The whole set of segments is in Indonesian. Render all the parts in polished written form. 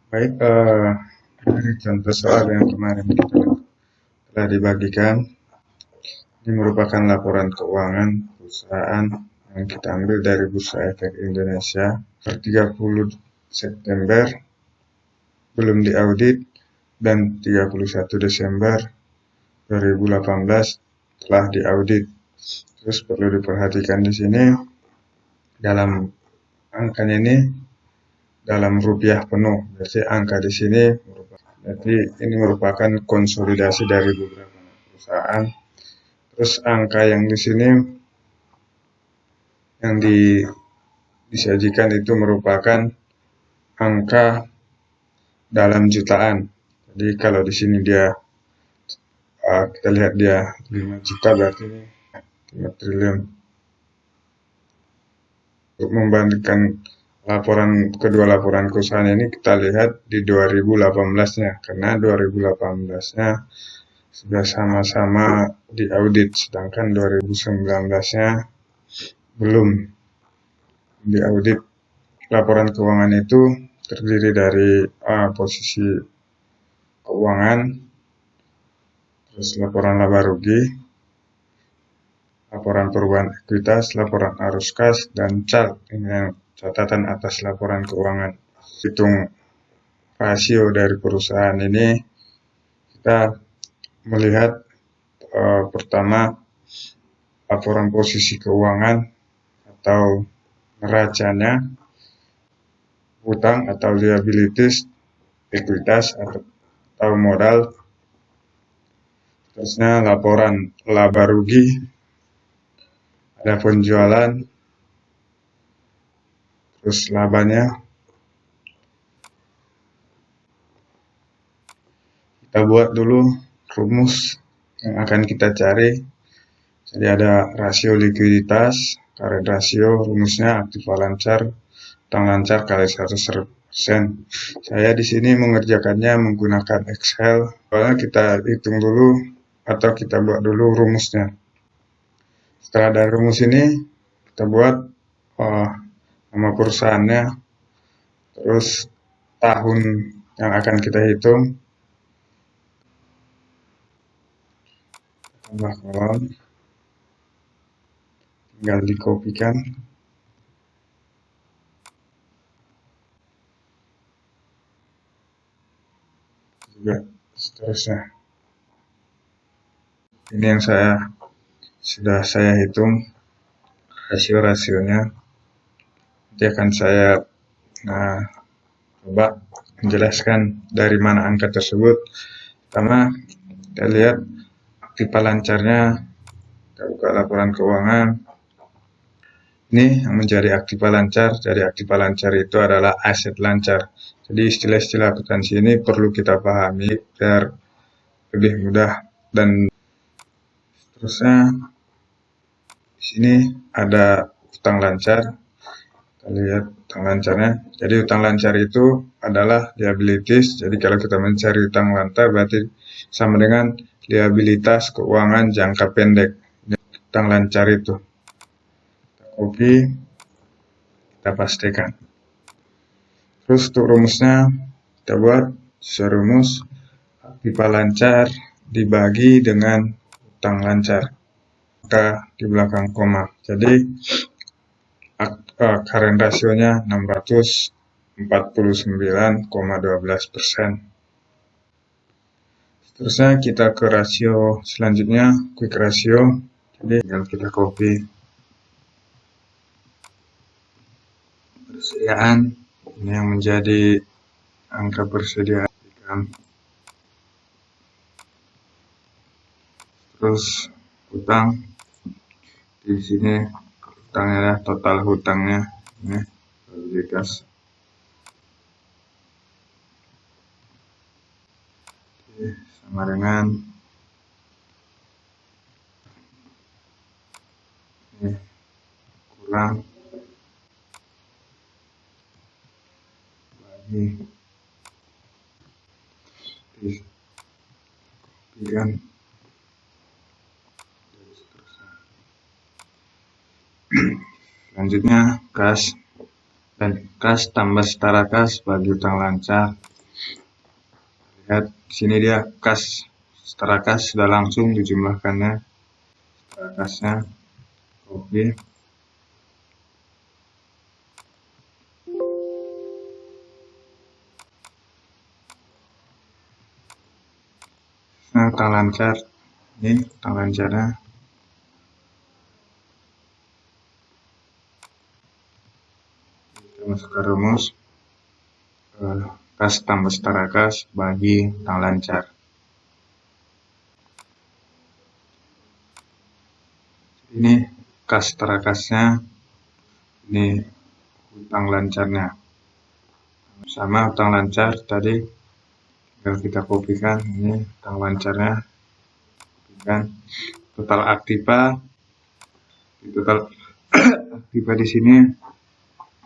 Baik, dari contoh soal yang kemarin kita telah dibagikan, ini merupakan laporan keuangan perusahaan yang kita ambil dari Bursa Efek Indonesia per 30 September belum diaudit dan 31 Desember 2018 telah diaudit. Terus perlu diperhatikan di sini dalam angkanya ini dalam rupiah penuh. Berarti angka di sini merupakan konsolidasi dari beberapa perusahaan. Terus angka yang di sini yang disajikan itu merupakan angka dalam jutaan. Jadi kalau di sini kita lihat dia 5 juta, berarti ini 5 triliun. Untuk membandingkan kedua laporan perusahaan ini, kita lihat di 2018-nya, karena 2018-nya sudah sama-sama diaudit, sedangkan 2019-nya belum diaudit. Laporan keuangan itu terdiri dari posisi keuangan, terus laporan laba rugi, laporan perubahan ekuitas, laporan arus kas, dan chart. Ini yang catatan atas laporan keuangan. Hitung rasio dari perusahaan ini, kita melihat pertama laporan posisi keuangan atau neracanya, hutang atau liabilities, ekuitas atau modal. Terusnya laporan laba rugi, ada penjualan, terus labanya. Kita buat dulu rumus yang akan kita cari. Jadi ada rasio likuiditas, current ratio, rumusnya aktiva lancar, hutang lancar kali 100%. Saya di sini mengerjakannya menggunakan Excel. Soalnya kita hitung dulu atau kita buat dulu rumusnya. Setelah ada rumus ini, kita buat nama perusahaannya, terus tahun yang akan kita hitung, tambah kolom, tinggal dikopikan. Juga seterusnya. Ini yang sudah saya hitung rasio-rasionya. Nanti akan saya coba menjelaskan dari mana angka tersebut. Pertama, kita lihat aktiva lancarnya. Kita buka laporan keuangan. Ini yang menjadi aktiva lancar. Jadi aktiva lancar itu adalah aset lancar. Jadi istilah-istilah akuntansi ini perlu kita pahami biar lebih mudah. Dan seterusnya di sini ada hutang lancar. Kita lihat hutang lancarnya. Jadi hutang lancar itu adalah liabilities. Jadi kalau kita mencari hutang lancar berarti sama dengan liabilitas keuangan jangka pendek. Hutang lancar itu. Kita copy, kita pastikan. Terus untuk rumusnya kita buat rumus aktiva lancar dibagi dengan hutang lancar. Maka di belakang koma. Jadi current rasionya 649,12%. Seterusnya kita ke rasio selanjutnya, quick ratio. Jadi tinggal kita copy persediaan. Ini yang menjadi angka persediaan. Terus hutang. Di sini hutangnya adalah total hutangnya. Ini liabilitas. Sama dengan ini kurang bagi kopikan. Selanjutnya kas, dan kas tambah setara kas bagi hutang lancar. Lihat sini dia kas, setara kas sudah langsung dijumlahkannya. Setara kasnya copy. Nah, utang lancar. Ini utang lancarnya. Kita masuk ke rumus. Kas tambah setara kas bagi utang lancar. Ini kas setara kasnya, ini utang lancarnya. Sama utang lancar tadi, tinggal kita kopikan. Ini utang lancarnya, kopikan. Total aktiva, total aktiva di sini.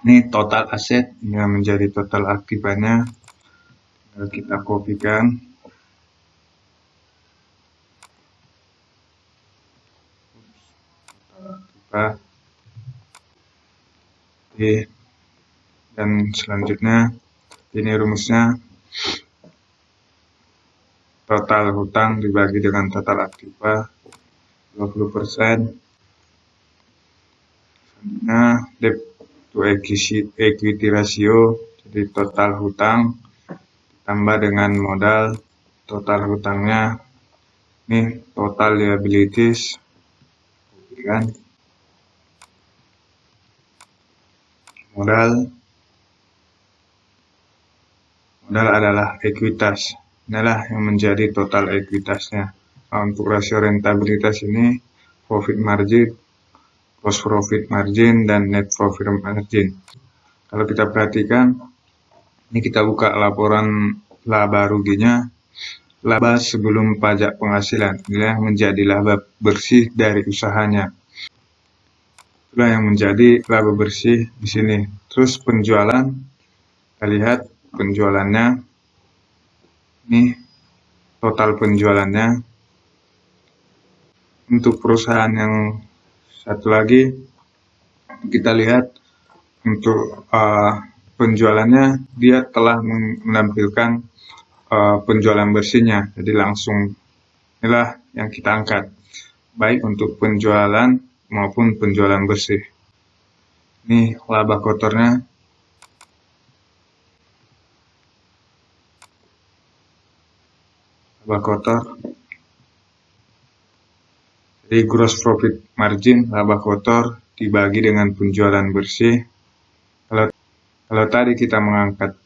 Ini total aset yang menjadi total aktivanya. Tinggal kita kopikan. Oke. Dan selanjutnya ini rumusnya, total hutang dibagi dengan total aktiva 20%. Selanjutnya debt to equity ratio, jadi total hutang ditambah dengan modal. Total hutangnya ini total liabilities, kan? Modal adalah ekuitas. Inilah yang menjadi total ekuitasnya. Nah, untuk rasio rentabilitas ini profit margin, gross profit margin, dan net profit margin. Kalau kita perhatikan, ini kita buka laporan laba ruginya, laba sebelum pajak penghasilan. Inilah yang menjadi laba bersih dari usahanya. Itulah yang menjadi laba bersih di sini. Terus penjualan, kita lihat penjualannya, ini total penjualannya. Untuk perusahaan yang satu lagi, kita lihat untuk penjualannya, dia telah menampilkan penjualan bersihnya, jadi langsung inilah yang kita angkat, baik untuk penjualan maupun penjualan bersih. Ini laba kotornya, laba kotor. Jadi gross profit margin, laba kotor dibagi dengan penjualan bersih. Kalau tadi kita mengangkat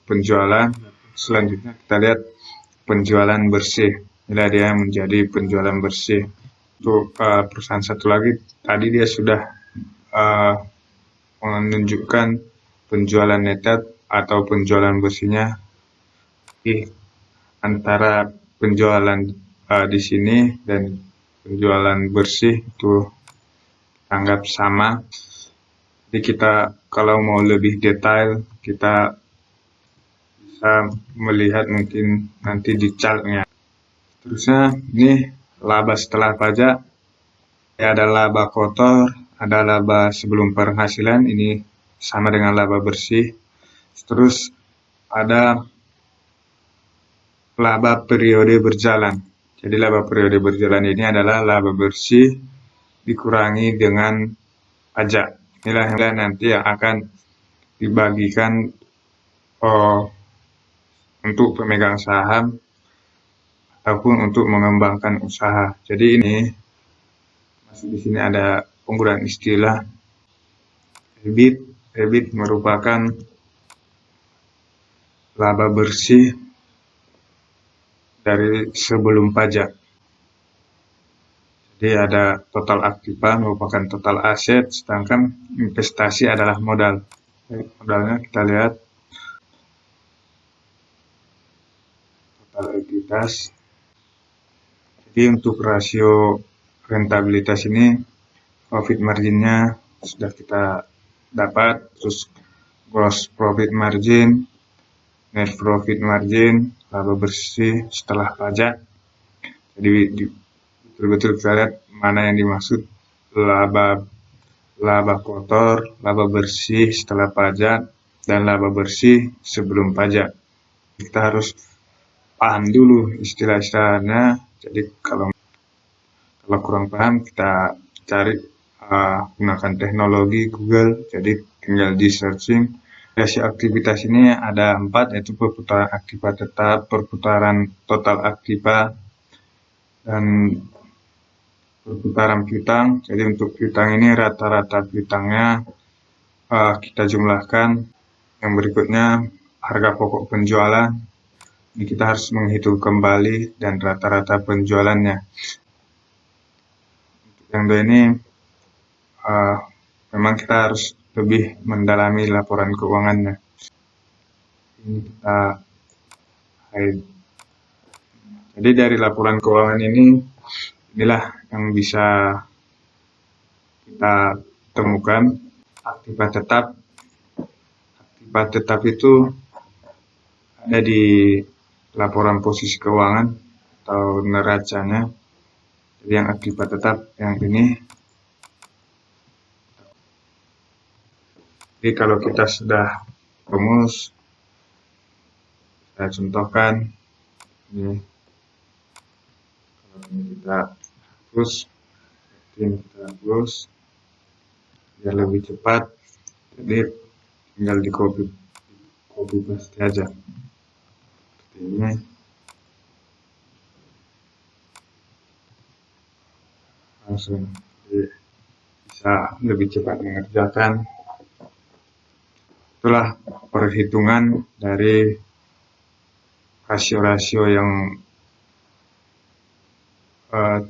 penjualan, selanjutnya kita lihat penjualan bersih. Inilah dia menjadi penjualan bersih. Untuk perusahaan satu lagi, tadi dia sudah menunjukkan penjualan netat atau penjualan bersihnya. Antara penjualan di sini dan penjualan bersih itu anggap sama. Jadi kita kalau mau lebih detail, kita bisa melihat mungkin nanti di chartnya. Terusnya ini laba setelah pajak, ada laba kotor, ada laba sebelum penghasilan, ini sama dengan laba bersih. Terus ada laba periode berjalan. Jadi laba periode berjalan ini adalah laba bersih dikurangi dengan pajak. Inilah yang nanti yang akan dibagikan untuk pemegang saham ataupun untuk mengembangkan usaha. Jadi ini masih di sini ada penggunaan istilah EBIT. EBIT merupakan laba bersih dari sebelum pajak. Jadi ada total aktiva merupakan total aset, sedangkan investasi adalah modal. Modalnya kita lihat total ekuitas. Jadi untuk rasio rentabilitas ini, profit marginnya sudah kita dapat, terus gross profit margin, net profit margin, laba bersih setelah pajak. Jadi betul-betul kita lihat mana yang dimaksud laba kotor, laba bersih setelah pajak, dan laba bersih sebelum pajak. Kita harus paham dulu istilah-istilahnya. Jadi kalau kurang paham, kita cari, gunakan teknologi Google. Jadi tinggal di searching. Variasi aktivitas ini ada 4, yaitu perputaran aktiva tetap, perputaran total aktiva, dan perputaran piutang. Jadi untuk piutang ini rata-rata piutangnya kita jumlahkan. Yang berikutnya harga pokok penjualan. Ini kita harus menghitung kembali dan rata-rata penjualannya. Untuk yang dua ini memang kita harus lebih mendalami laporan keuangannya. Ini kita hide. Jadi dari laporan keuangan inilah yang bisa kita temukan. Aktiva tetap. Aktiva tetap itu ada di laporan posisi keuangan atau neracanya. Jadi yang aktiva tetap yang ini. Jadi kalau kita sudah rumus, saya contohkan ini. Kalau kita hapus, kita hapus biar lebih cepat. Jadi tinggal di copy paste aja seperti ini. Langsung, jadi bisa lebih cepat mengerjakan. Itulah perhitungan dari rasio-rasio yang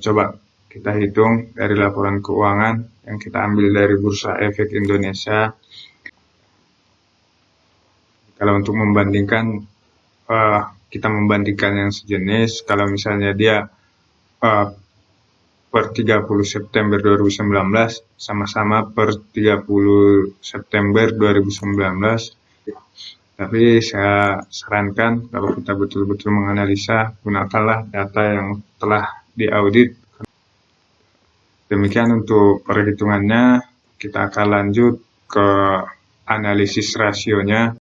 coba kita hitung dari laporan keuangan yang kita ambil dari Bursa Efek Indonesia. Kalau untuk membandingkan, kita membandingkan yang sejenis. Kalau misalnya dia per 30 September 2019 sama-sama per 30 September 2019. Tapi saya sarankan kalau kita betul-betul menganalisa, gunakanlah data yang telah diaudit. Demikian untuk perhitungannya. Kita akan lanjut ke analisis rasionya.